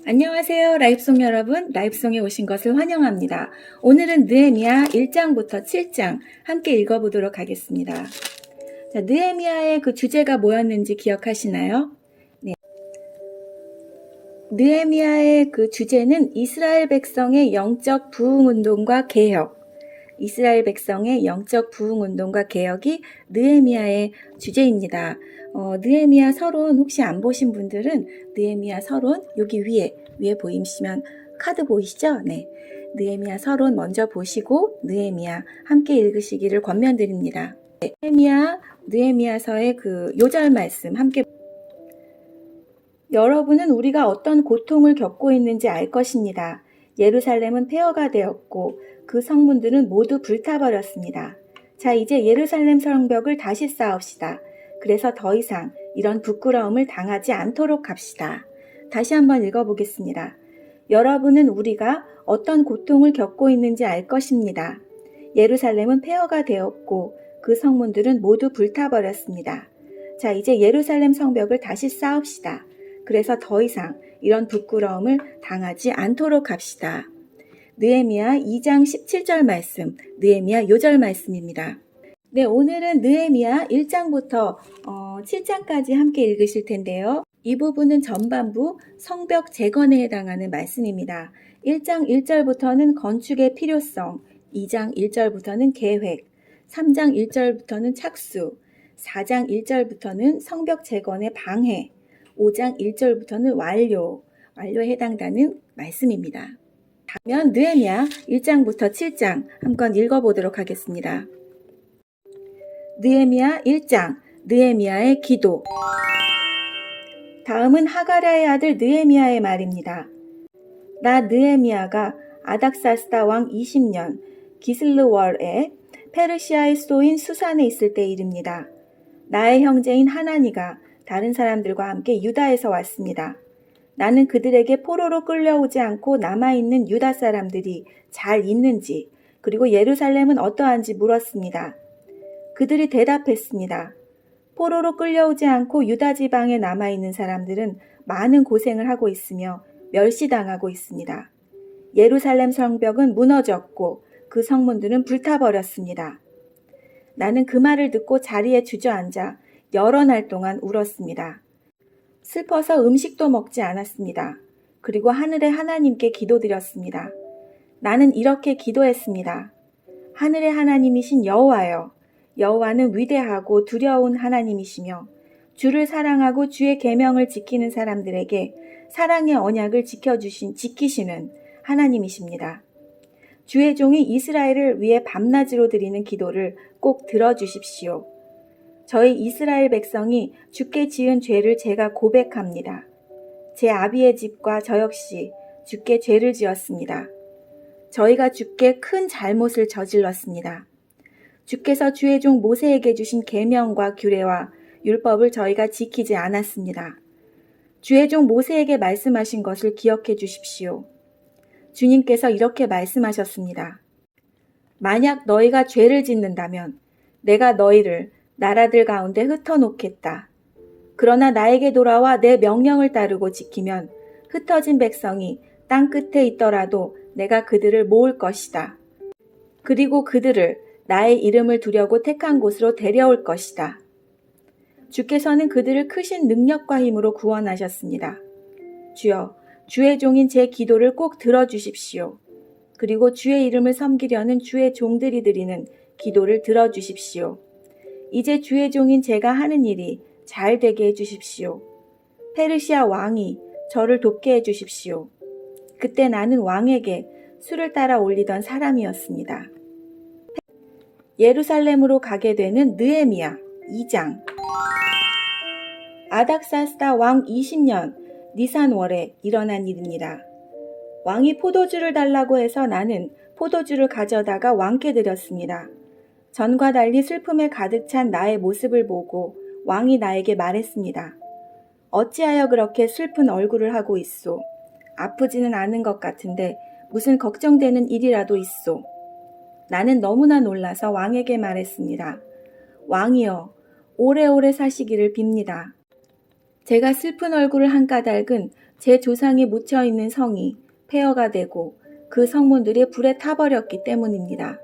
안녕하세요. 라이브송 여러분. 라이브송에 오신 것을 환영합니다. 오늘은 느헤미야 1장부터 7장 함께 읽어보도록 하겠습니다. 자, 느헤미야의 그 주제가 뭐였는지 기억하시나요? 네. 느헤미야의 그 주제는 이스라엘 백성의 영적 부흥운동과 개혁. 이스라엘 백성의 영적 부흥운동과 개혁이 느헤미야의 주제입니다. 느헤미야 서론 혹시 안 보신 분들은 느헤미야 서론 여기 위에 보이시면 카드 보이시죠? 네. 느헤미야 서론 먼저 보시고 느헤미야 함께 읽으시기를 권면드립니다. 네. 느헤미야서의 그 요절 말씀 함께. 여러분은 우리가 어떤 고통을 겪고 있는지 알 것입니다. 예루살렘은 폐허가 되었고 그 성문들은 모두 불타버렸습니다. 자, 이제 예루살렘 성벽을 다시 쌓읍시다. 그래서 더 이상 이런 부끄러움을 당하지 않도록 합시다. 다시 한번 읽어보겠습니다. 여러분은 우리가 어떤 고통을 겪고 있는지 알 것입니다. 예루살렘은 폐허가 되었고 그 성문들은 모두 불타버렸습니다. 자, 이제 예루살렘 성벽을 다시 쌓읍시다. 그래서 더 이상 이런 부끄러움을 당하지 않도록 합시다. 느헤미야 2장 17절 말씀, 느헤미야 요절 말씀입니다. 네, 오늘은 느헤미야 1장부터 7장까지 함께 읽으실 텐데요. 이 부분은 전반부 성벽 재건에 해당하는 말씀입니다. 1장 1절부터는 건축의 필요성, 2장 1절부터는 계획, 3장 1절부터는 착수, 4장 1절부터는 성벽 재건의 방해, 5장 1절부터는 완료에 해당되는 말씀입니다. 다음은 느헤미야 1장부터 7장 한번 읽어보도록 하겠습니다. 느헤미야 1장, 느헤미야의 기도. 다음은 하가랴의 아들 느헤미야의 말입니다. 나 느헤미야가 아닥사스다 왕 20년 기슬르월에 페르시아의 수도인 수산에 있을 때 일입니다. 나의 형제인 하나니가 다른 사람들과 함께 유다에서 왔습니다. 나는 그들에게 포로로 끌려오지 않고 남아있는 유다 사람들이 잘 있는지 그리고 예루살렘은 어떠한지 물었습니다. 그들이 대답했습니다. 포로로 끌려오지 않고 유다 지방에 남아있는 사람들은 많은 고생을 하고 있으며 멸시당하고 있습니다. 예루살렘 성벽은 무너졌고 그 성문들은 불타버렸습니다. 나는 그 말을 듣고 자리에 주저앉아 여러 날 동안 울었습니다. 슬퍼서 음식도 먹지 않았습니다. 그리고 하늘의 하나님께 기도드렸습니다. 나는 이렇게 기도했습니다. 하늘의 하나님이신 여호와여, 여호와는 위대하고 두려운 하나님이시며 주를 사랑하고 주의 계명을 지키는 사람들에게 사랑의 언약을 지키시는 하나님이십니다. 주의 종이 이스라엘을 위해 밤낮으로 드리는 기도를 꼭 들어주십시오. 저희 이스라엘 백성이 주께 지은 죄를 제가 고백합니다. 제 아비의 집과 저 역시 주께 죄를 지었습니다. 저희가 주께 큰 잘못을 저질렀습니다. 주께서 주의 종 모세에게 주신 계명과 규례와 율법을 저희가 지키지 않았습니다. 주의 종 모세에게 말씀하신 것을 기억해 주십시오. 주님께서 이렇게 말씀하셨습니다. 만약 너희가 죄를 짓는다면 내가 너희를 나라들 가운데 흩어놓겠다. 그러나 나에게 돌아와 내 명령을 따르고 지키면 흩어진 백성이 땅 끝에 있더라도 내가 그들을 모을 것이다. 그리고 그들을 나의 이름을 두려고 택한 곳으로 데려올 것이다. 주께서는 그들을 크신 능력과 힘으로 구원하셨습니다. 주여, 주의 종인 제 기도를 꼭 들어주십시오. 그리고 주의 이름을 섬기려는 주의 종들이 드리는 기도를 들어주십시오. 이제 주의 종인 제가 하는 일이 잘 되게 해주십시오. 페르시아 왕이 저를 돕게 해주십시오. 그때 나는 왕에게 술을 따라 올리던 사람이었습니다. 예루살렘으로 가게 되는 느헤미야 2장. 아닥사스다 왕 20년 니산월에 일어난 일입니다. 왕이 포도주를 달라고 해서 나는 포도주를 가져다가 왕께 드렸습니다. 전과 달리 슬픔에 가득 찬 나의 모습을 보고 왕이 나에게 말했습니다. 어찌하여 그렇게 슬픈 얼굴을 하고 있소? 아프지는 않은 것 같은데 무슨 걱정되는 일이라도 있소? 나는 너무나 놀라서 왕에게 말했습니다. 왕이여, 오래오래 사시기를 빕니다. 제가 슬픈 얼굴을 한 까닭은 제 조상이 묻혀있는 성이 폐허가 되고 그 성문들이 불에 타버렸기 때문입니다.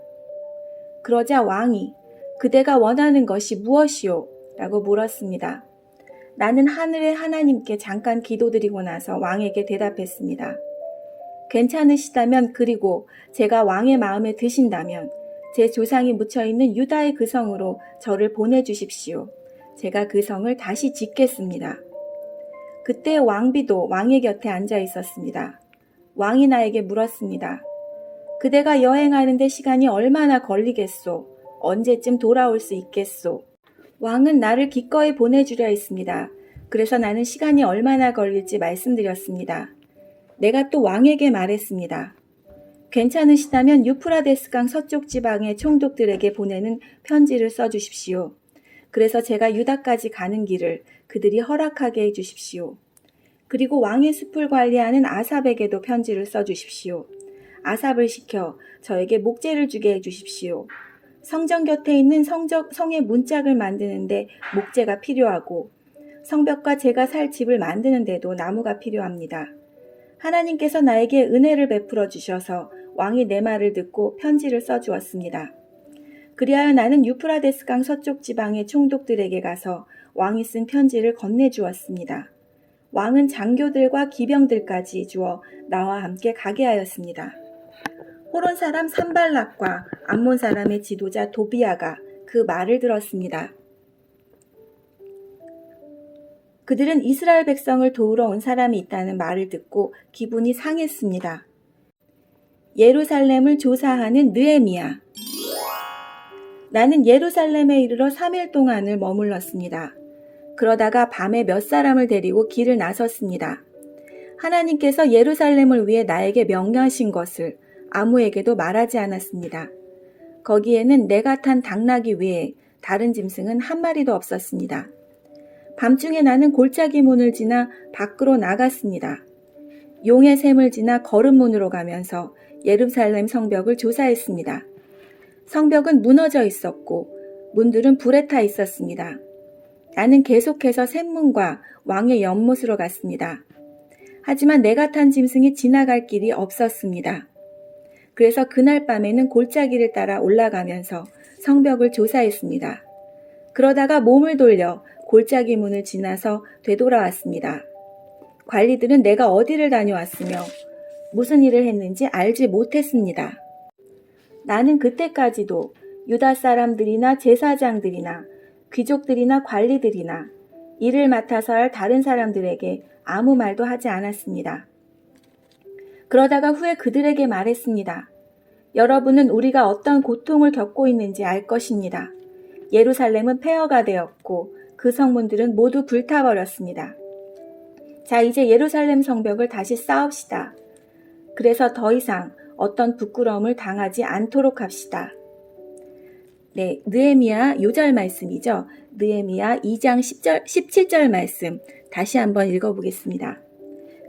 그러자 왕이 그대가 원하는 것이 무엇이오? 라고 물었습니다. 나는 하늘의 하나님께 잠깐 기도드리고 나서 왕에게 대답했습니다. 괜찮으시다면 그리고 제가 왕의 마음에 드신다면 제 조상이 묻혀있는 유다의 그 성으로 저를 보내주십시오. 제가 그 성을 다시 짓겠습니다. 그때 왕비도 왕의 곁에 앉아 있었습니다. 왕이 나에게 물었습니다. 그대가 여행하는데 시간이 얼마나 걸리겠소? 언제쯤 돌아올 수 있겠소? 왕은 나를 기꺼이 보내주려 했습니다. 그래서 나는 시간이 얼마나 걸릴지 말씀드렸습니다. 내가 또 왕에게 말했습니다. 괜찮으시다면 유프라데스 강 서쪽 지방의 총독들에게 보내는 편지를 써주십시오. 그래서 제가 유다까지 가는 길을 그들이 허락하게 해주십시오. 그리고 왕의 숲을 관리하는 아삽에게도 편지를 써주십시오. 아삽을 시켜 저에게 목재를 주게 해주십시오. 성전 곁에 있는 성의 문짝을 만드는데 목재가 필요하고 성벽과 제가 살 집을 만드는데도 나무가 필요합니다. 하나님께서 나에게 은혜를 베풀어 주셔서 왕이 내 말을 듣고 편지를 써주었습니다. 그리하여 나는 유프라데스 강 서쪽 지방의 총독들에게 가서 왕이 쓴 편지를 건네주었습니다. 왕은 장교들과 기병들까지 주어 나와 함께 가게 하였습니다. 호론 사람 산발락과 암몬 사람의 지도자 도비아가 그 말을 들었습니다. 그들은 이스라엘 백성을 도우러 온 사람이 있다는 말을 듣고 기분이 상했습니다. 예루살렘을 조사하는 느헤미야. 나는 예루살렘에 이르러 3일 동안을 머물렀습니다. 그러다가 밤에 몇 사람을 데리고 길을 나섰습니다. 하나님께서 예루살렘을 위해 나에게 명령하신 것을 아무에게도 말하지 않았습니다. 거기에는 내가 탄 당나귀 외에 다른 짐승은 한 마리도 없었습니다. 밤중에 나는 골짜기 문을 지나 밖으로 나갔습니다. 용의 샘을 지나 거름문으로 가면서 예루살렘 성벽을 조사했습니다. 성벽은 무너져 있었고 문들은 불에 타 있었습니다. 나는 계속해서 샘문과 왕의 연못으로 갔습니다. 하지만 내가 탄 짐승이 지나갈 길이 없었습니다. 그래서 그날 밤에는 골짜기를 따라 올라가면서 성벽을 조사했습니다. 그러다가 몸을 돌려 골짜기 문을 지나서 되돌아왔습니다. 관리들은 내가 어디를 다녀왔으며 무슨 일을 했는지 알지 못했습니다. 나는 그때까지도 유다 사람들이나 제사장들이나 귀족들이나 관리들이나 일을 맡아서 할 다른 사람들에게 아무 말도 하지 않았습니다. 그러다가 후에 그들에게 말했습니다. 여러분은 우리가 어떤 고통을 겪고 있는지 알 것입니다. 예루살렘은 폐허가 되었고 그 성문들은 모두 불타버렸습니다. 자, 이제 예루살렘 성벽을 다시 쌓읍시다. 그래서 더 이상 어떤 부끄러움을 당하지 않도록 합시다. 네, 느헤미야 요절 말씀이죠. 느헤미야 2장 17절 말씀 다시 한번 읽어보겠습니다.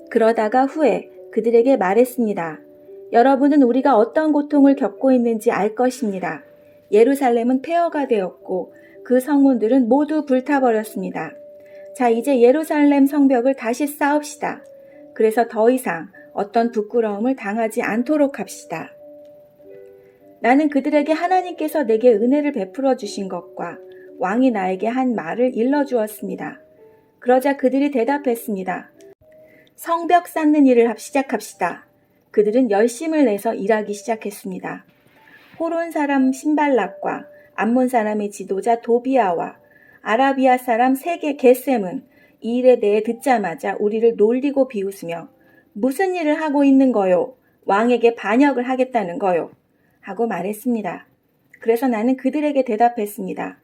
그러다가 후에 그들에게 말했습니다. 여러분은 우리가 어떤 고통을 겪고 있는지 알 것입니다. 예루살렘은 폐허가 되었고 그 성문들은 모두 불타버렸습니다. 자, 이제 예루살렘 성벽을 다시 쌓읍시다. 그래서 더 이상 어떤 부끄러움을 당하지 않도록 합시다. 나는 그들에게 하나님께서 내게 은혜를 베풀어 주신 것과 왕이 나에게 한 말을 일러주었습니다. 그러자 그들이 대답했습니다. 성벽 쌓는 일을 시작합시다. 그들은 열심을 내서 일하기 시작했습니다. 호론 사람 신발락과 암몬 사람의 지도자 도비아와 아라비아 사람 세계 겟셈은 이 일에 대해 듣자마자 우리를 놀리고 비웃으며 무슨 일을 하고 있는 거요? 왕에게 반역을 하겠다는 거요? 하고 말했습니다. 그래서 나는 그들에게 대답했습니다.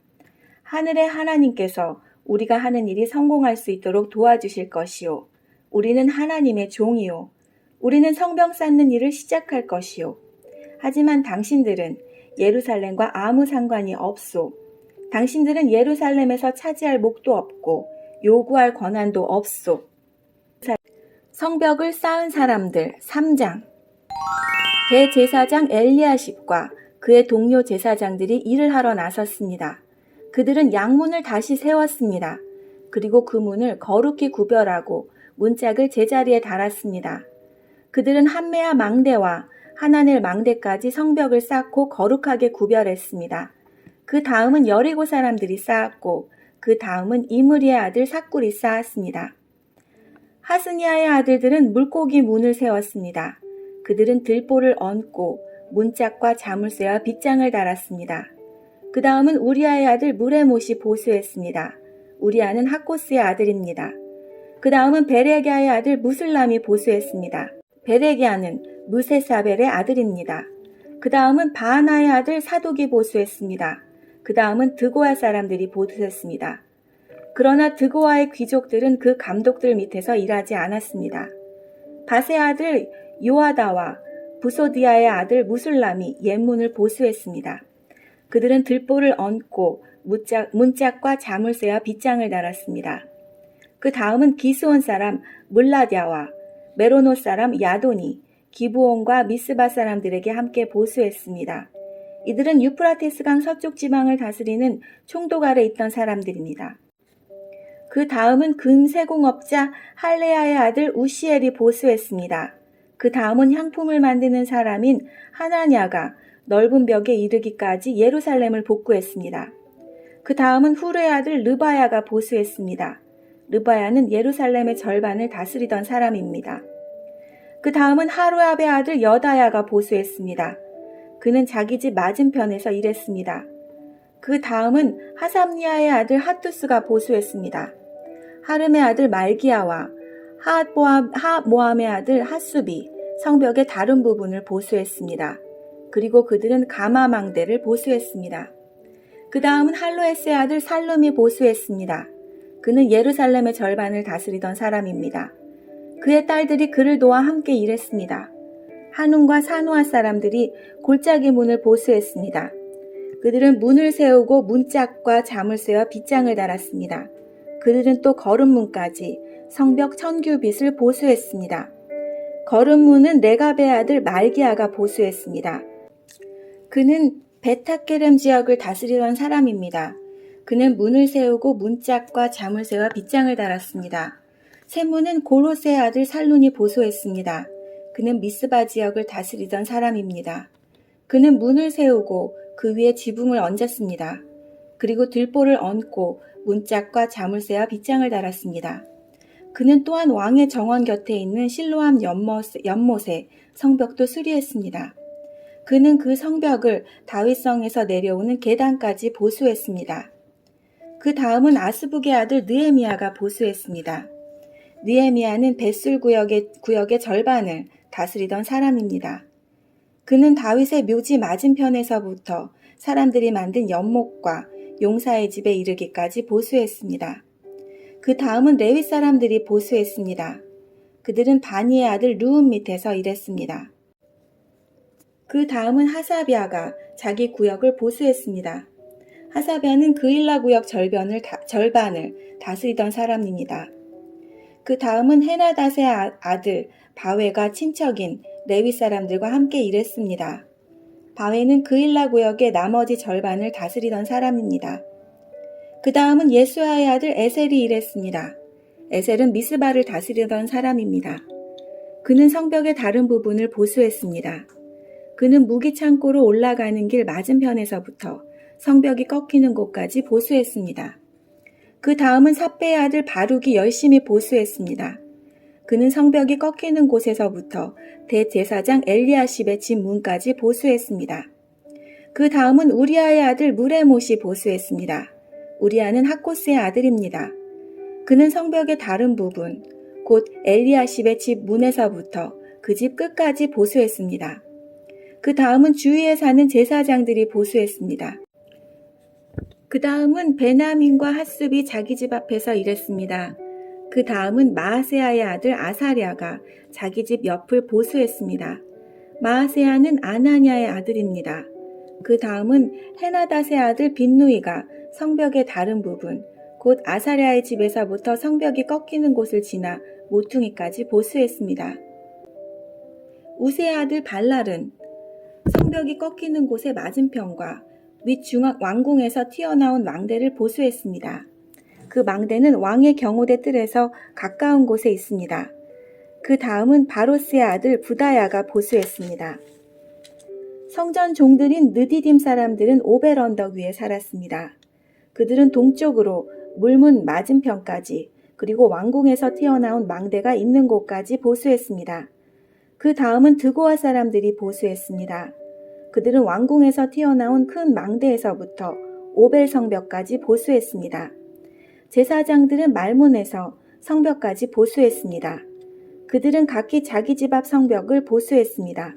하늘의 하나님께서 우리가 하는 일이 성공할 수 있도록 도와주실 것이요. 우리는 하나님의 종이요. 우리는 성벽 쌓는 일을 시작할 것이요. 하지만 당신들은 예루살렘과 아무 상관이 없소. 당신들은 예루살렘에서 차지할 목도 없고 요구할 권한도 없소. 성벽을 쌓은 사람들 3장. 대제사장 엘리야십과 그의 동료 제사장들이 일을 하러 나섰습니다. 그들은 양문을 다시 세웠습니다. 그리고 그 문을 거룩히 구별하고 문짝을 제자리에 달았습니다. 그들은 한메아 망대와 하나넬 망대까지 성벽을 쌓고 거룩하게 구별했습니다. 그 다음은 여리고 사람들이 쌓았고 그 다음은 이므리의 아들 삭굴이 쌓았습니다. 하스니아의 아들들은 물고기 문을 세웠습니다. 그들은 들보를 얹고 문짝과 자물쇠와 빗장을 달았습니다. 그 다음은 우리아의 아들 무레못이 보수했습니다. 우리아는 하코스의 아들입니다. 그 다음은 베레기아의 아들 무슬람이 보수했습니다. 베레기아는 무세사벨의 아들입니다. 그 다음은 바하나의 아들 사독이 보수했습니다. 그 다음은 드고아 사람들이 보수했습니다. 그러나 드고아의 귀족들은 그 감독들 밑에서 일하지 않았습니다. 바세 아들 요아다와 부소디아의 아들 무술람이 옛문을 보수했습니다. 그들은 들보를 얹고 문짝과 자물쇠와 빗장을 달았습니다. 그 다음은 기스온 사람 물라디아와 메로노 사람 야돈이 기브온과 미스바 사람들에게 함께 보수했습니다. 이들은 유프라테스강 서쪽 지방을 다스리는 총독 아래 있던 사람들입니다. 그 다음은 금세공업자 할레아의 아들 우시엘이 보수했습니다. 그 다음은 향품을 만드는 사람인 하나냐가 넓은 벽에 이르기까지 예루살렘을 복구했습니다. 그 다음은 후르의 아들 르바야가 보수했습니다. 르바야는 예루살렘의 절반을 다스리던 사람입니다. 그 다음은 하루압의 아들 여다야가 보수했습니다. 그는 자기 집 맞은편에서 일했습니다. 그 다음은 하삼니아의 아들 핫투스가 보수했습니다. 하름의 아들 말기야와 하모함의 아들 핫수비 성벽의 다른 부분을 보수했습니다. 그리고 그들은 가마망대를 보수했습니다. 그 다음은 할로에스의 아들 살룸이 보수했습니다. 그는 예루살렘의 절반을 다스리던 사람입니다. 그의 딸들이 그를 도와 함께 일했습니다. 한움과 사누아 사람들이 골짜기 문을 보수했습니다. 그들은 문을 세우고 문짝과 자물쇠와 빗장을 달았습니다. 그들은 또 거름문까지 성벽 천규빗을 보수했습니다. 거름문은 레갑의 아들 말기야가 보수했습니다. 그는 베타게렘 지역을 다스리던 사람입니다. 그는 문을 세우고 문짝과 자물쇠와 빗장을 달았습니다. 셋문은 고로스의 아들 살룬이 보수했습니다. 그는 미스바 지역을 다스리던 사람입니다. 그는 문을 세우고 그 위에 지붕을 얹었습니다. 그리고 들보를 얹고 문짝과 자물쇠와 빗장을 달았습니다. 그는 또한 왕의 정원 곁에 있는 실로암 연못에 성벽도 수리했습니다. 그는 그 성벽을 다윗성에서 내려오는 계단까지 보수했습니다. 그 다음은 아스북의 아들 느헤미야가 보수했습니다. 느헤미야는 벳술 구역의 절반을 다스리던 사람입니다. 그는 다윗의 묘지 맞은편에서부터 사람들이 만든 연못과 용사의 집에 이르기까지 보수했습니다. 그 다음은 레위 사람들이 보수했습니다. 그들은 바니의 아들 루움 밑에서 일했습니다. 그 다음은 하사비아가 자기 구역을 보수했습니다. 하사비아는 그일라 구역 절반을 다스리던 사람입니다. 그 다음은 헤나닷의 아들 바웨가 친척인 레위 사람들과 함께 일했습니다. 바웨는 그일라 구역의 나머지 절반을 다스리던 사람입니다. 그 다음은 예수아의 아들 에셀이 일했습니다. 에셀은 미스바를 다스리던 사람입니다. 그는 성벽의 다른 부분을 보수했습니다. 그는 무기창고로 올라가는 길 맞은편에서부터 성벽이 꺾이는 곳까지 보수했습니다. 그 다음은 삽배의 아들 바룩이 열심히 보수했습니다. 그는 성벽이 꺾이는 곳에서부터 대제사장 엘리야십의 집 문까지 보수했습니다. 그 다음은 우리아의 아들 무레못이 보수했습니다. 우리아는 하코스의 아들입니다. 그는 성벽의 다른 부분, 곧 엘리야십의 집 문에서부터 그 집 끝까지 보수했습니다. 그 다음은 주위에 사는 제사장들이 보수했습니다. 그 다음은 베나민과 핫습이 자기 집 앞에서 일했습니다. 그 다음은 마아세아의 아들 아사랴가 자기 집 옆을 보수했습니다. 마아세아는 아나냐의 아들입니다. 그 다음은 헤나닷의 아들 빈누이가 성벽의 다른 부분, 곧 아사랴의 집에서부터 성벽이 꺾이는 곳을 지나 모퉁이까지 보수했습니다. 우세의 아들 발랄은 성벽이 꺾이는 곳의 맞은편과 윗중앙 왕궁에서 튀어나온 왕대를 보수했습니다. 그 망대는 왕의 경호대 뜰에서 가까운 곳에 있습니다. 그 다음은 바로스의 아들 부다야가 보수했습니다. 성전 종들인 느디딤 사람들은 오벨 언덕 위에 살았습니다. 그들은 동쪽으로 물문 맞은편까지 그리고 왕궁에서 튀어나온 망대가 있는 곳까지 보수했습니다. 그 다음은 드고아 사람들이 보수했습니다. 그들은 왕궁에서 튀어나온 큰 망대에서부터 오벨 성벽까지 보수했습니다. 제사장들은 말문에서 성벽까지 보수했습니다. 그들은 각기 자기 집 앞 성벽을 보수했습니다.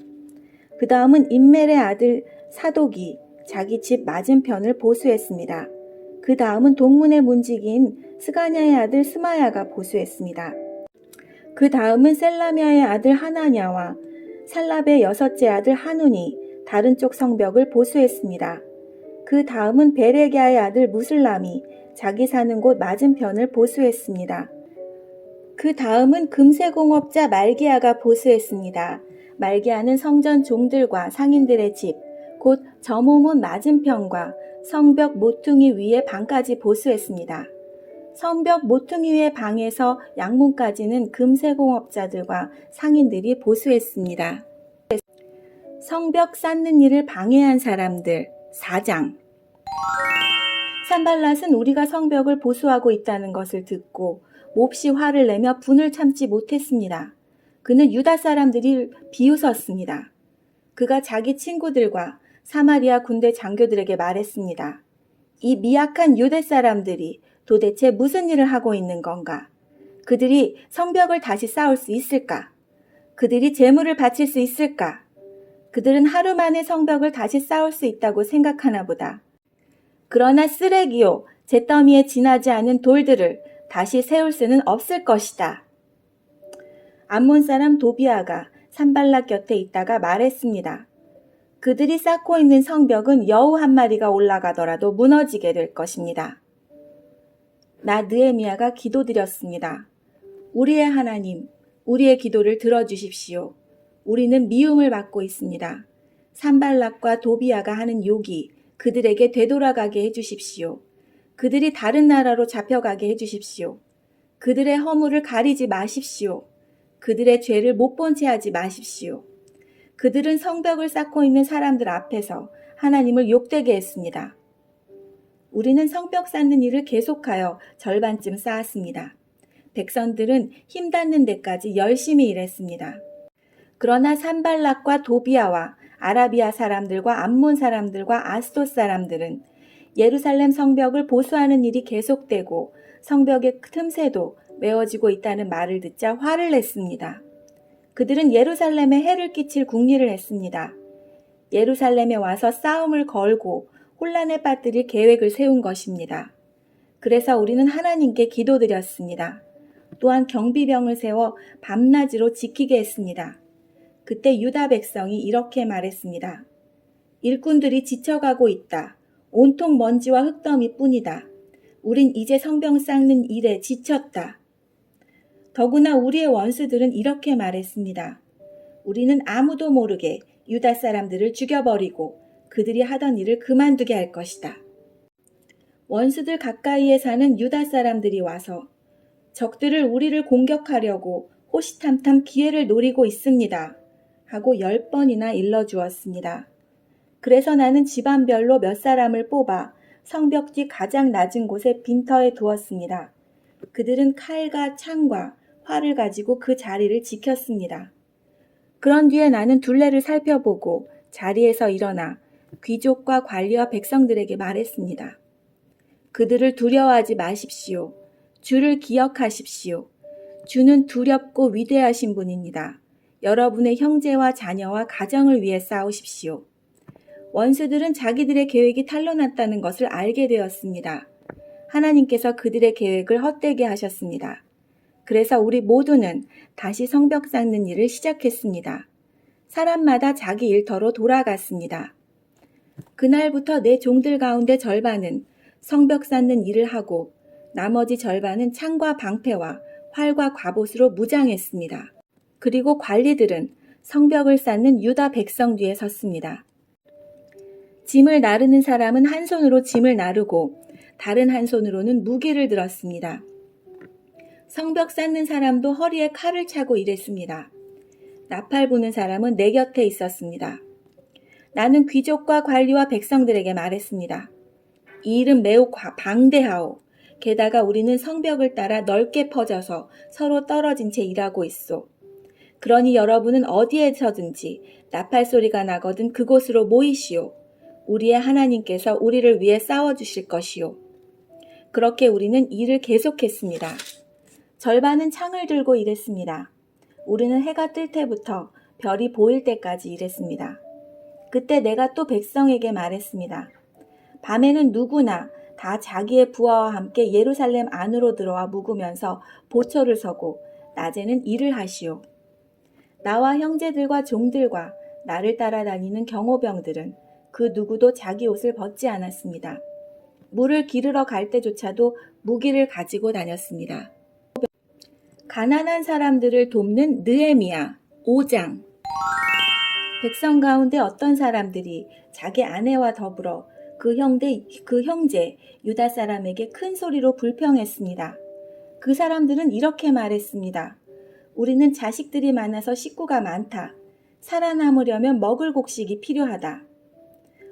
그 다음은 임멜의 아들 사독이 자기 집 맞은편을 보수했습니다. 그 다음은 동문의 문지기인 스가냐의 아들 스마야가 보수했습니다. 그 다음은 셀라미아의 아들 하나냐와 살랍의 여섯째 아들 하눈이 다른 쪽 성벽을 보수했습니다. 그 다음은 베레기야의 아들 무슬람이 자기 사는 곳 맞은편을 보수했습니다. 그 다음은 금세공업자 말기야가 보수했습니다. 말기야는 성전 종들과 상인들의 집, 곧 저모문 맞은편과 성벽 모퉁이 위의 방까지 보수했습니다. 성벽 모퉁이 위의 방에서 양문까지는 금세공업자들과 상인들이 보수했습니다. 성벽 쌓는 일을 방해한 사람들, 4장. 산발랏은 우리가 성벽을 보수하고 있다는 것을 듣고 몹시 화를 내며 분을 참지 못했습니다. 그는 유다 사람들이 비웃었습니다. 그가 자기 친구들과 사마리아 군대 장교들에게 말했습니다. 이 미약한 유대 사람들이 도대체 무슨 일을 하고 있는 건가? 그들이 성벽을 다시 쌓을 수 있을까? 그들이 제물을 바칠 수 있을까? 그들은 하루 만에 성벽을 다시 쌓을 수 있다고 생각하나 보다. 그러나 쓰레기요, 잿더미에 지나지 않은 돌들을 다시 세울 수는 없을 것이다. 암몬 사람 도비아가 산발락 곁에 있다가 말했습니다. 그들이 쌓고 있는 성벽은 여우 한 마리가 올라가더라도 무너지게 될 것입니다. 나 느헤미야가 기도드렸습니다. 우리의 하나님, 우리의 기도를 들어주십시오. 우리는 미움을 받고 있습니다. 산발락과 도비아가 하는 욕이 그들에게 되돌아가게 해주십시오. 그들이 다른 나라로 잡혀가게 해주십시오. 그들의 허물을 가리지 마십시오. 그들의 죄를 못 본 채 하지 마십시오. 그들은 성벽을 쌓고 있는 사람들 앞에서 하나님을 욕되게 했습니다. 우리는 성벽 쌓는 일을 계속하여 절반쯤 쌓았습니다. 백성들은 힘 닿는 데까지 열심히 일했습니다. 그러나 산발락과 도비아와 아라비아 사람들과 암몬 사람들과 아스돗 사람들은 예루살렘 성벽을 보수하는 일이 계속되고 성벽의 틈새도 메워지고 있다는 말을 듣자 화를 냈습니다. 그들은 예루살렘에 해를 끼칠 궁리를 했습니다. 예루살렘에 와서 싸움을 걸고 혼란에 빠뜨릴 계획을 세운 것입니다. 그래서 우리는 하나님께 기도드렸습니다. 또한 경비병을 세워 밤낮으로 지키게 했습니다. 그때 유다 백성이 이렇게 말했습니다. 일꾼들이 지쳐가고 있다. 온통 먼지와 흙더미뿐이다. 우린 이제 성벽 쌓는 일에 지쳤다. 더구나 우리의 원수들은 이렇게 말했습니다. 우리는 아무도 모르게 유다 사람들을 죽여버리고 그들이 하던 일을 그만두게 할 것이다. 원수들 가까이에 사는 유다 사람들이 와서 적들을 우리를 공격하려고 호시탐탐 기회를 노리고 있습니다. 하고 10번이나 일러주었습니다. 그래서 나는 집안별로 몇 사람을 뽑아 성벽 뒤 가장 낮은 곳에 빈터에 두었습니다. 그들은 칼과 창과 활을 가지고 그 자리를 지켰습니다. 그런 뒤에 나는 둘레를 살펴보고 자리에서 일어나 귀족과 관리와 백성들에게 말했습니다. 그들을 두려워하지 마십시오. 주를 기억하십시오. 주는 두렵고 위대하신 분입니다. 여러분의 형제와 자녀와 가정을 위해 싸우십시오. 원수들은 자기들의 계획이 탄로났다는 것을 알게 되었습니다. 하나님께서 그들의 계획을 헛되게 하셨습니다. 그래서 우리 모두는 다시 성벽 쌓는 일을 시작했습니다. 사람마다 자기 일터로 돌아갔습니다. 그날부터 내 종들 가운데 절반은 성벽 쌓는 일을 하고 나머지 절반은 창과 방패와 활과 갑옷으로 무장했습니다. 그리고 관리들은 성벽을 쌓는 유다 백성 뒤에 섰습니다. 짐을 나르는 사람은 한 손으로 짐을 나르고 다른 한 손으로는 무기를 들었습니다. 성벽 쌓는 사람도 허리에 칼을 차고 일했습니다. 나팔 부는 사람은 내 곁에 있었습니다. 나는 귀족과 관리와 백성들에게 말했습니다. 이 일은 매우 방대하오. 게다가 우리는 성벽을 따라 넓게 퍼져서 서로 떨어진 채 일하고 있소. 그러니 여러분은 어디에서든지 나팔 소리가 나거든 그곳으로 모이시오. 우리의 하나님께서 우리를 위해 싸워주실 것이오. 그렇게 우리는 일을 계속했습니다. 절반은 창을 들고 일했습니다. 우리는 해가 뜰 때부터 별이 보일 때까지 일했습니다. 그때 내가 또 백성에게 말했습니다. 밤에는 누구나 다 자기의 부하와 함께 예루살렘 안으로 들어와 묵으면서 보초를 서고 낮에는 일을 하시오. 나와 형제들과 종들과 나를 따라다니는 경호병들은 그 누구도 자기 옷을 벗지 않았습니다. 물을 기르러 갈 때조차도 무기를 가지고 다녔습니다. 가난한 사람들을 돕는 느헤미야 5장. 백성 가운데 어떤 사람들이 자기 아내와 더불어 그 형제 유다 사람에게 큰 소리로 불평했습니다. 그 사람들은 이렇게 말했습니다. 우리는 자식들이 많아서 식구가 많다. 살아남으려면 먹을 곡식이 필요하다.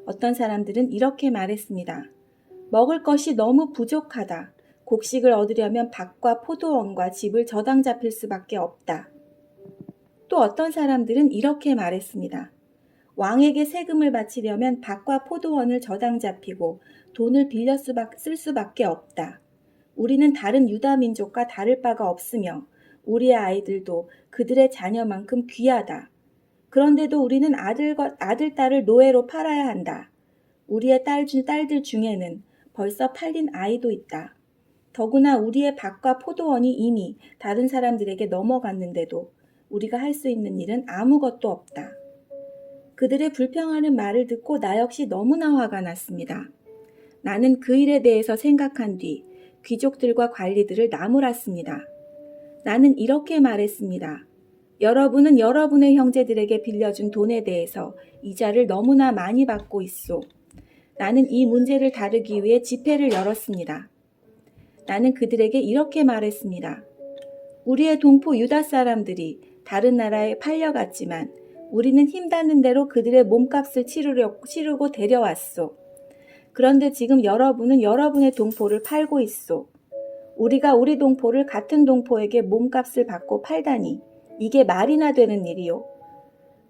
어떤 사람들은 이렇게 말했습니다. 먹을 것이 너무 부족하다. 곡식을 얻으려면 밭과 포도원과 집을 저당 잡힐 수밖에 없다. 또 어떤 사람들은 이렇게 말했습니다. 왕에게 세금을 바치려면 밭과 포도원을 저당 잡히고 돈을 빌려 쓸 수밖에 없다. 우리는 다른 유다 민족과 다를 바가 없으며 우리의 아이들도 그들의 자녀만큼 귀하다. 그런데도 우리는 아들, 딸을 노예로 팔아야 한다. 우리의 딸들 중에는 벌써 팔린 아이도 있다. 더구나 우리의 밭과 포도원이 이미 다른 사람들에게 넘어갔는데도 우리가 할 수 있는 일은 아무것도 없다. 그들의 불평하는 말을 듣고 나 역시 너무나 화가 났습니다. 나는 그 일에 대해서 생각한 뒤 귀족들과 관리들을 나무랐습니다. 나는 이렇게 말했습니다. 여러분은 여러분의 형제들에게 빌려준 돈에 대해서 이자를 너무나 많이 받고 있소. 나는 이 문제를 다루기 위해 집회를 열었습니다. 나는 그들에게 이렇게 말했습니다. 우리의 동포 유다 사람들이 다른 나라에 팔려갔지만 우리는 힘닿는 대로 그들의 몸값을 치르고 데려왔소. 그런데 지금 여러분은 여러분의 동포를 팔고 있소. 우리가 우리 동포를 같은 동포에게 몸값을 받고 팔다니 이게 말이나 되는 일이요.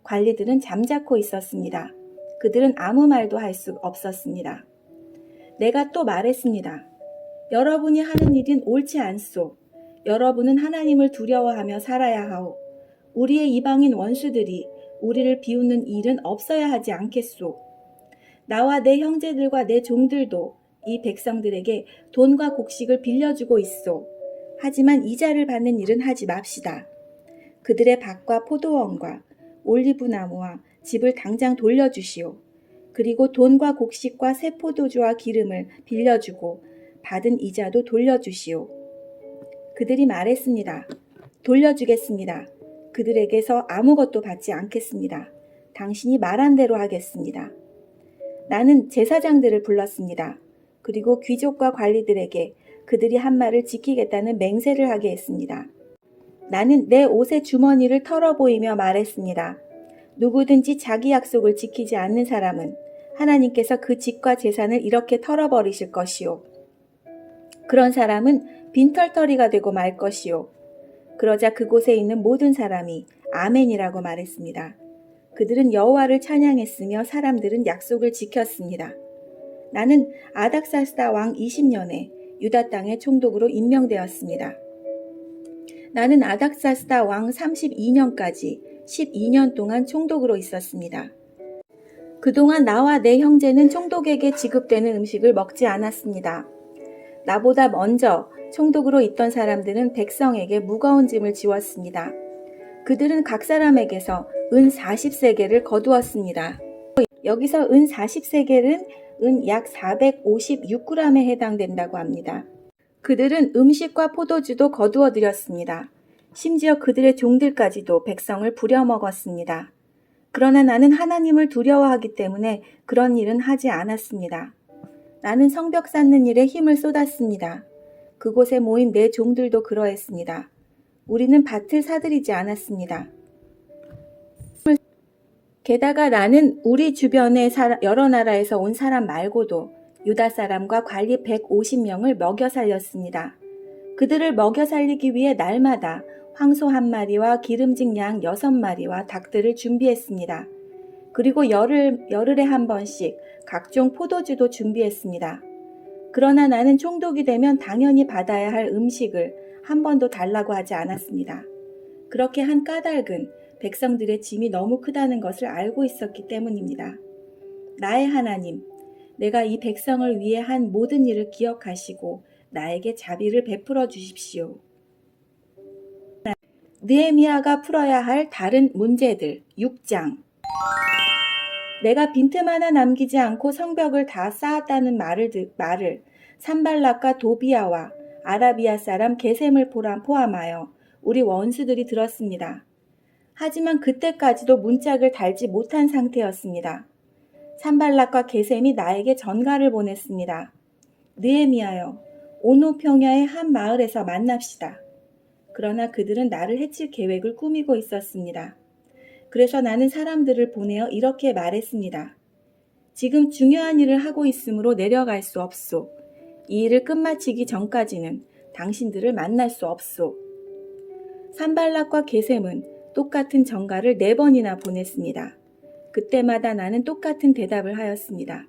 관리들은 잠자코 있었습니다. 그들은 아무 말도 할 수 없었습니다. 내가 또 말했습니다. 여러분이 하는 일은 옳지 않소. 여러분은 하나님을 두려워하며 살아야 하오. 우리의 이방인 원수들이 우리를 비웃는 일은 없어야 하지 않겠소. 나와 내 형제들과 내 종들도 이 백성들에게 돈과 곡식을 빌려주고 있소. 하지만 이자를 받는 일은 하지 맙시다. 그들의 밭과 포도원과 올리브나무와 집을 당장 돌려주시오. 그리고 돈과 곡식과 새 포도주와 기름을 빌려주고 받은 이자도 돌려주시오. 그들이 말했습니다. 돌려주겠습니다. 그들에게서 아무것도 받지 않겠습니다. 당신이 말한 대로 하겠습니다. 나는 제사장들을 불렀습니다. 그리고 귀족과 관리들에게 그들이 한 말을 지키겠다는 맹세를 하게 했습니다. 나는 내 옷의 주머니를 털어보이며 말했습니다. 누구든지 자기 약속을 지키지 않는 사람은 하나님께서 그 집과 재산을 이렇게 털어버리실 것이요. 그런 사람은 빈털터리가 되고 말 것이요. 그러자 그곳에 있는 모든 사람이 아멘이라고 말했습니다. 그들은 여호와를 찬양했으며 사람들은 약속을 지켰습니다. 나는 아닥사스다 왕 20년에 유다 땅의 총독으로 임명되었습니다. 나는 아닥사스다 왕 32년까지 12년 동안 총독으로 있었습니다. 그동안 나와 내 형제는 총독에게 지급되는 음식을 먹지 않았습니다. 나보다 먼저 총독으로 있던 사람들은 백성에게 무거운 짐을 지웠습니다. 그들은 각 사람에게서 은 40세겔을 거두었습니다. 여기서 은 40세겔은 은 약 456g에 해당된다고 합니다. 그들은 음식과 포도주도 거두어 들였습니다. 심지어 그들의 종들까지도 백성을 부려먹었습니다. 그러나 나는 하나님을 두려워하기 때문에 그런 일은 하지 않았습니다. 나는 성벽 쌓는 일에 힘을 쏟았습니다. 그곳에 모인 내 종들도 그러했습니다. 우리는 밭을 사들이지 않았습니다. 게다가 나는 우리 주변의 여러 나라에서 온 사람 말고도 유다 사람과 관리 150명을 먹여 살렸습니다. 그들을 먹여 살리기 위해 날마다 황소 1마리와 기름진 양 6마리와 닭들을 준비했습니다. 그리고 열흘에 한 번씩 각종 포도주도 준비했습니다. 그러나 나는 총독이 되면 당연히 받아야 할 음식을 한 번도 달라고 하지 않았습니다. 그렇게 한 까닭은 백성들의 짐이 너무 크다는 것을 알고 있었기 때문입니다. 나의 하나님, 내가 이 백성을 위해 한 모든 일을 기억하시고 나에게 자비를 베풀어 주십시오. 느헤미야가 풀어야 할 다른 문제들 6장. 내가 빈틈 하나 남기지 않고 성벽을 다 쌓았다는 말을 산발락과 도비아와 아라비아 사람 게셈을 포함하여 우리 원수들이 들었습니다. 하지만 그때까지도 문짝을 달지 못한 상태였습니다. 산발락과 게셈이 나에게 전가를 보냈습니다. 느헤미야여, 오노 평야의 한 마을에서 만납시다. 그러나 그들은 나를 해칠 계획을 꾸미고 있었습니다. 그래서 나는 사람들을 보내어 이렇게 말했습니다. 지금 중요한 일을 하고 있으므로 내려갈 수 없소. 이 일을 끝마치기 전까지는 당신들을 만날 수 없소. 산발락과 게셈은 똑같은 전가를 4번이나 보냈습니다. 그때마다 나는 똑같은 대답을 하였습니다.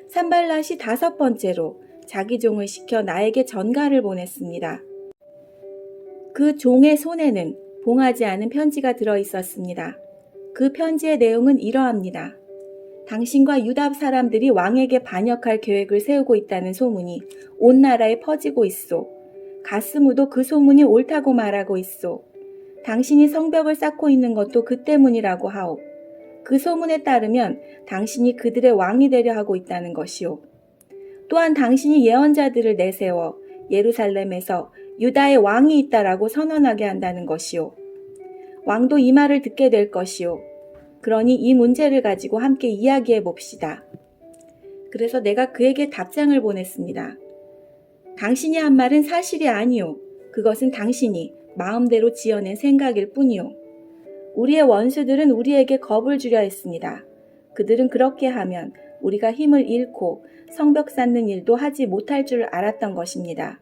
산발락이 5번째로 자기 종을 시켜 나에게 전가를 보냈습니다. 그 종의 손에는 봉하지 않은 편지가 들어 있었습니다. 그 편지의 내용은 이러합니다. 당신과 유다 사람들이 왕에게 반역할 계획을 세우고 있다는 소문이 온 나라에 퍼지고 있소. 가스무도 그 소문이 옳다고 말하고 있소. 당신이 성벽을 쌓고 있는 것도 그 때문이라고 하오. 그 소문에 따르면 당신이 그들의 왕이 되려 하고 있다는 것이오. 또한 당신이 예언자들을 내세워 예루살렘에서 유다의 왕이 있다라고 선언하게 한다는 것이오. 왕도 이 말을 듣게 될 것이오. 그러니 이 문제를 가지고 함께 이야기해 봅시다. 그래서 내가 그에게 답장을 보냈습니다. 당신이 한 말은 사실이 아니오. 그것은 당신이 마음대로 지어낸 생각일 뿐이오. 우리의 원수들은 우리에게 겁을 주려 했습니다. 그들은 그렇게 하면 우리가 힘을 잃고 성벽 쌓는 일도 하지 못할 줄 알았던 것입니다.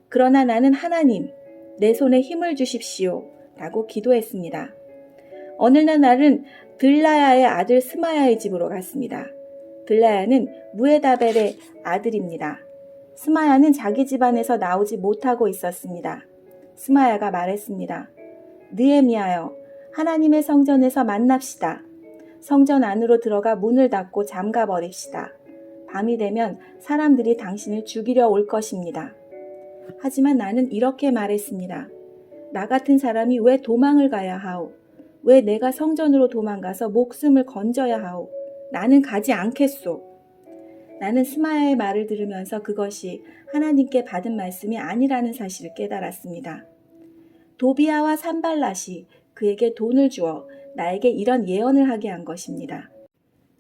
그러나 나는 하나님, 내 손에 힘을 주십시오. 라고 기도했습니다. 어느 날 나는 들라야의 아들 스마야의 집으로 갔습니다. 들라야는 무에다벨의 아들입니다. 스마야는 자기 집안에서 나오지 못하고 있었습니다. 스마야가 말했습니다. 느헤미야여, 하나님의 성전에서 만납시다. 성전 안으로 들어가 문을 닫고 잠가 버립시다. 밤이 되면 사람들이 당신을 죽이려 올 것입니다. 하지만 나는 이렇게 말했습니다. 나 같은 사람이 왜 도망을 가야 하오? 왜 내가 성전으로 도망가서 목숨을 건져야 하오? 나는 가지 않겠소. 나는 스마야의 말을 들으면서 그것이 하나님께 받은 말씀이 아니라는 사실을 깨달았습니다. 도비아와 산발랏이 그에게 돈을 주어 나에게 이런 예언을 하게 한 것입니다.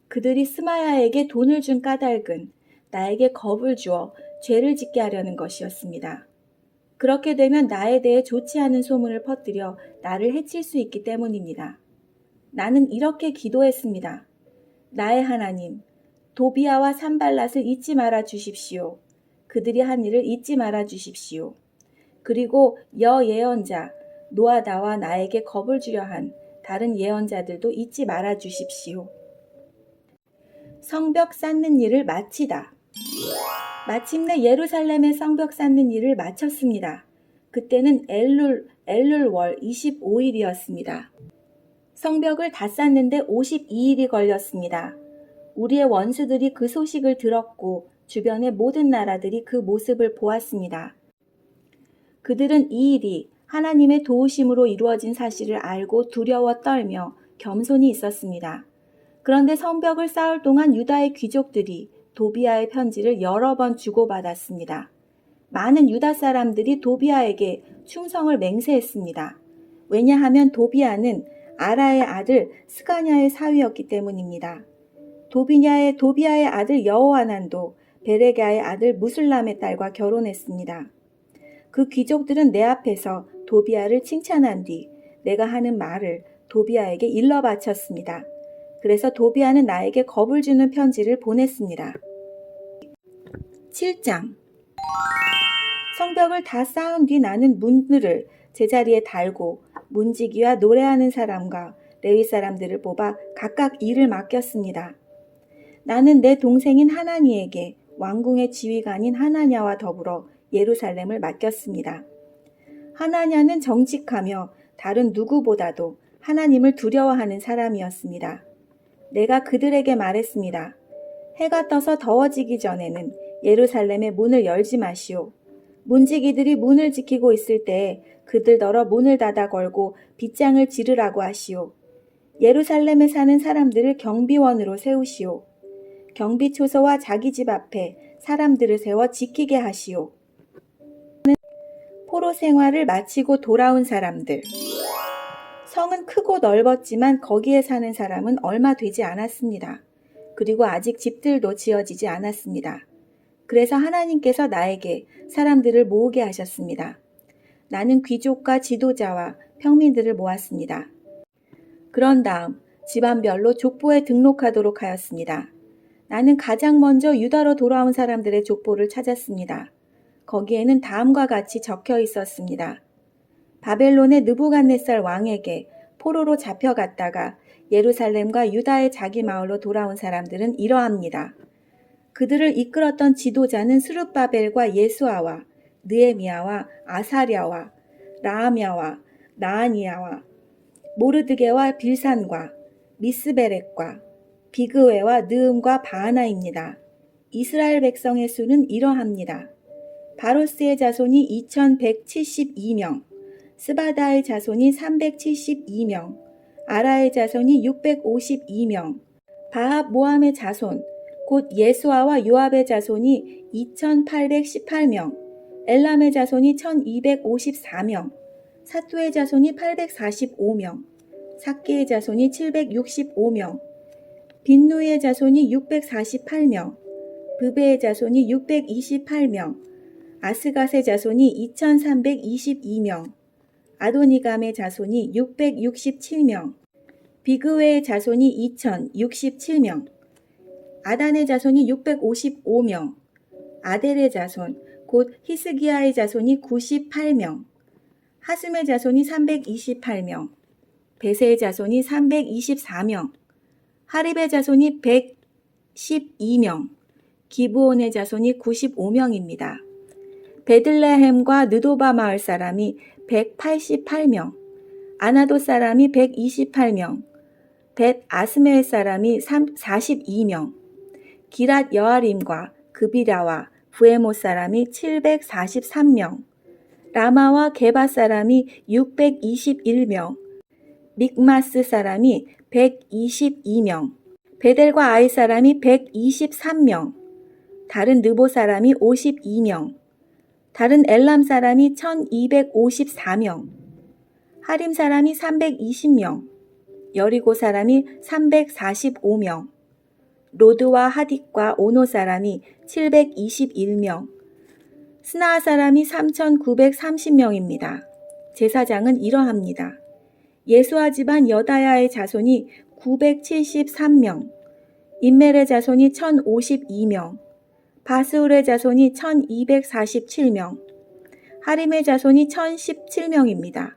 그들이 스마야에게 돈을 준 까닭은 나에게 겁을 주어 죄를 짓게 하려는 것이었습니다. 그렇게 되면 나에 대해 좋지 않은 소문을 퍼뜨려 나를 해칠 수 있기 때문입니다. 나는 이렇게 기도했습니다. 나의 하나님, 도비아와 산발랏을 잊지 말아 주십시오. 그들이 한 일을 잊지 말아 주십시오. 그리고 예언자 노아다와 나에게 겁을 주려 한 다른 예언자들도 잊지 말아 주십시오. 성벽 쌓는 일을 마치다. 마침내 예루살렘의 성벽 쌓는 일을 마쳤습니다. 그때는 엘룰월 25일이었습니다. 성벽을 다 쌓는데 52일이 걸렸습니다. 우리의 원수들이 그 소식을 들었고 주변의 모든 나라들이 그 모습을 보았습니다. 그들은 이 일이 하나님의 도우심으로 이루어진 사실을 알고 두려워 떨며 겸손히 있었습니다. 그런데 성벽을 쌓을 동안 유다의 귀족들이 도비아의 편지를 여러 번 주고받았습니다. 많은 유다 사람들이 도비아에게 충성을 맹세했습니다. 왜냐하면 도비아는 아라의 아들 스가냐의 사위였기 때문입니다. 도비아의 아들 여호하난도 베레가의 아들 무술람의 딸과 결혼했습니다. 그 귀족들은 내 앞에서 도비아를 칭찬한 뒤 내가 하는 말을 도비아에게 일러 바쳤습니다. 그래서 도비아는 나에게 겁을 주는 편지를 보냈습니다. 7장. 성벽을 다 쌓은 뒤 나는 문들을 제자리에 달고 문지기와 노래하는 사람과 레위 사람들을 뽑아 각각 일을 맡겼습니다. 나는 내 동생인 하나니에게 왕궁의 지휘관인 하나냐와 더불어 예루살렘을 맡겼습니다. 하나냐는 정직하며 다른 누구보다도 하나님을 두려워하는 사람이었습니다. 내가 그들에게 말했습니다. 해가 떠서 더워지기 전에는 예루살렘의 문을 열지 마시오. 문지기들이 문을 지키고 있을 때에 그들더러 문을 닫아 걸고 빗장을 지르라고 하시오. 예루살렘에 사는 사람들을 경비원으로 세우시오. 경비초소와 자기 집 앞에 사람들을 세워 지키게 하시오. 포로 생활을 마치고 돌아온 사람들. 성은 크고 넓었지만 거기에 사는 사람은 얼마 되지 않았습니다. 그리고 아직 집들도 지어지지 않았습니다. 그래서 하나님께서 나에게 사람들을 모으게 하셨습니다. 나는 귀족과 지도자와 평민들을 모았습니다. 그런 다음 집안별로 족보에 등록하도록 하였습니다. 나는 가장 먼저 유다로 돌아온 사람들의 족보를 찾았습니다. 거기에는 다음과 같이 적혀 있었습니다. 바벨론의 느부갓네살 왕에게 포로로 잡혀갔다가 예루살렘과 유다의 자기 마을로 돌아온 사람들은 이러합니다. 그들을 이끌었던 지도자는 스룹바벨과 예수아와 느헤미야와 아사랴와 라하мя와 나아니야와 모르드게와 빌산과 미스베렉과 비그웨와 느음과 바하나입니다. 이스라엘 백성의 수는 이러합니다. 바로스의 자손이 2172명, 스바다의 자손이 372명, 아라의 자손이 652명, 바합 모함의 자손, 곧 예수아와 요압의 자손이 2818명, 엘람의 자손이 1254명, 사투의 자손이 845명, 삭기의 자손이 765명, 빈누이의 자손이 648명, 브베의 자손이 628명, 아스갓의 자손이 2322명, 아도니감의 자손이 667명, 비그웨의 자손이 2067명, 아단의 자손이 655명, 아델의 자손, 곧 히스기야의 자손이 98명, 하슴의 자손이 328명, 베세의 자손이 324명, 하립의 자손이 112명, 기브온의 자손이 95명입니다. 베들레헴과 느도바 마을 사람이 188명, 아나도 사람이 128명, 벳 아스메 사람이 42명, 기랏 여아림과 그비라와 부에못 사람이 743명, 라마와 게바 사람이 621명, 믹마스 사람이 122명, 베델과 아이 사람이 123명, 다른 느보 사람이 52명, 다른 엘람 사람이 1254명, 하림 사람이 320명, 여리고 사람이 345명, 로드와 하딕과 오노 사람이 721명, 스나아 사람이 3930명입니다. 제사장은 이러합니다. 예수아 집안 여다야의 자손이 973명, 임멜의 자손이 1052명, 바스울의 자손이 1247명, 하림의 자손이 1017명입니다.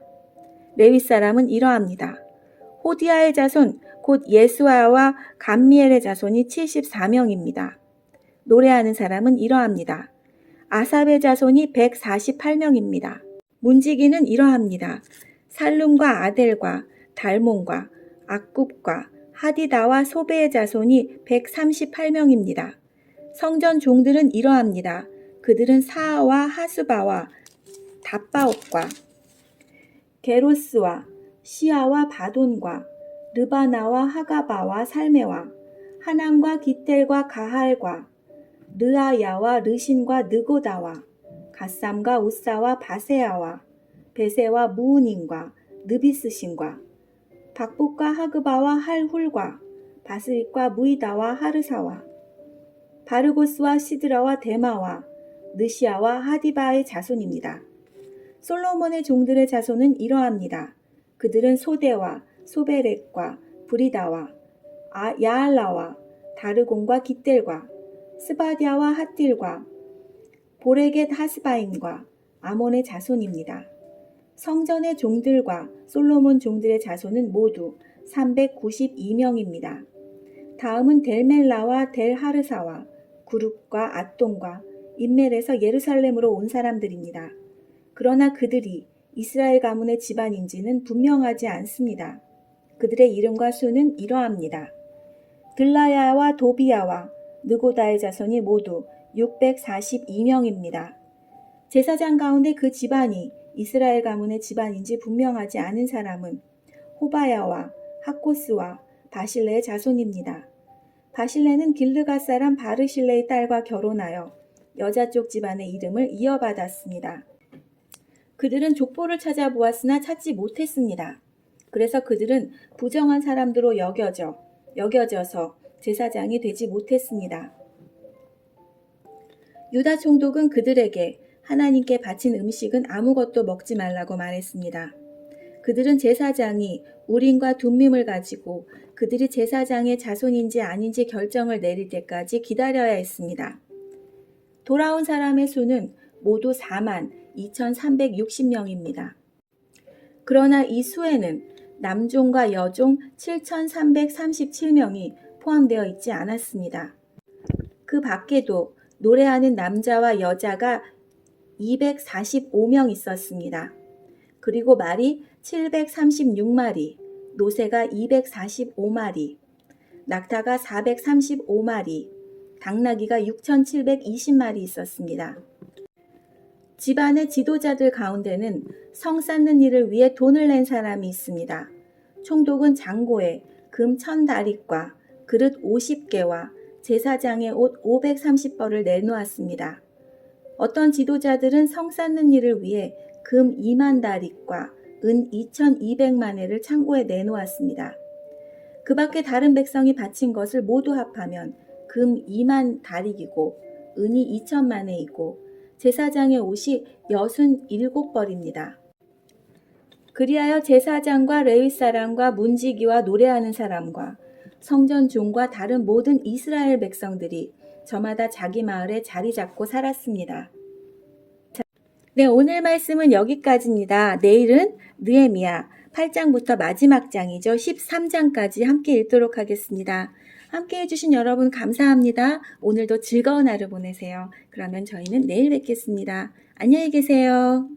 레위 사람은 이러합니다. 호디아의 자손, 곧 예수아와 감미엘의 자손이 74명입니다. 노래하는 사람은 이러합니다. 아삽의 자손이 148명입니다. 문지기는 이러합니다. 살룸과 아델과 달몬과 악굽과 하디다와 소베의 자손이 138명입니다. 성전 종들은 이러합니다. 그들은 사아와 하수바와 답바옥과 게로스와 시아와 바돈과 르바나와 하가바와 살메와 하남과 기텔과 가할과 르아야와 르신과 느고다와 갓삼과 우사와 바세아와 베세와 무은인과 느비스신과 박복과 하그바와 할훌과 바스릭과 무이다와 하르사와 바르고스와 시드라와 데마와 느시아와 하디바의 자손입니다. 솔로몬의 종들의 자손은 이러합니다. 그들은 소데와 소베렉과 브리다와 야알라와 다르곤과 깃델과 스바디아와 핫딜과 보레겟 하스바임과 아몬의 자손입니다. 성전의 종들과 솔로몬 종들의 자손은 모두 392명입니다. 다음은 델멜라와 델하르사와 구룹과 앗돈과 인멜에서 예루살렘으로 온 사람들입니다. 그러나 그들이 이스라엘 가문의 집안인지는 분명하지 않습니다. 그들의 이름과 수는 이러합니다. 들라야와 도비야와 느고다의 자손이 모두 642명입니다. 제사장 가운데 그 집안이 이스라엘 가문의 집안인지 분명하지 않은 사람은 호바야와 하코스와 바실레의 자손입니다. 바실레는 길르가 사람 바르실레의 딸과 결혼하여 여자 쪽 집안의 이름을 이어받았습니다. 그들은 족보를 찾아보았으나 찾지 못했습니다. 그래서 그들은 부정한 사람들로 여겨져서 제사장이 되지 못했습니다. 유다 총독은 그들에게 하나님께 바친 음식은 아무것도 먹지 말라고 말했습니다. 그들은 제사장이 우림과 둠밈을 가지고 그들이 제사장의 자손인지 아닌지 결정을 내릴 때까지 기다려야 했습니다. 돌아온 사람의 수는 모두 42,360명입니다. 그러나 이 수에는 남종과 여종 7,337명이 포함되어 있지 않았습니다. 그 밖에도 노래하는 남자와 여자가 245명 있었습니다. 그리고 말이 736마리, 노새가 245마리, 낙타가 435마리, 당나귀가 6,720마리 있었습니다. 집안의 지도자들 가운데는 성 쌓는 일을 위해 돈을 낸 사람이 있습니다. 총독은 장고에 금 1,000다릿과 그릇 50개와 제사장의 옷 530벌을 내놓았습니다. 어떤 지도자들은 성 쌓는 일을 위해 금 2만 다릿과 은 2,200만 회를 창고에 내놓았습니다. 그 밖에 다른 백성이 바친 것을 모두 합하면 금 2만 다릿이고 은이 2천만 회이고 제사장의 옷이 67벌입니다. 그리하여 제사장과 레위 사람과 문지기와 노래하는 사람과 성전 종과 다른 모든 이스라엘 백성들이 저마다 자기 마을에 자리 잡고 살았습니다. 네, 오늘 말씀은 여기까지입니다. 내일은 느헤미야 8장부터 마지막 장이죠. 13장까지 함께 읽도록 하겠습니다. 함께 해주신 여러분 감사합니다. 오늘도 즐거운 하루 보내세요. 그러면 저희는 내일 뵙겠습니다. 안녕히 계세요.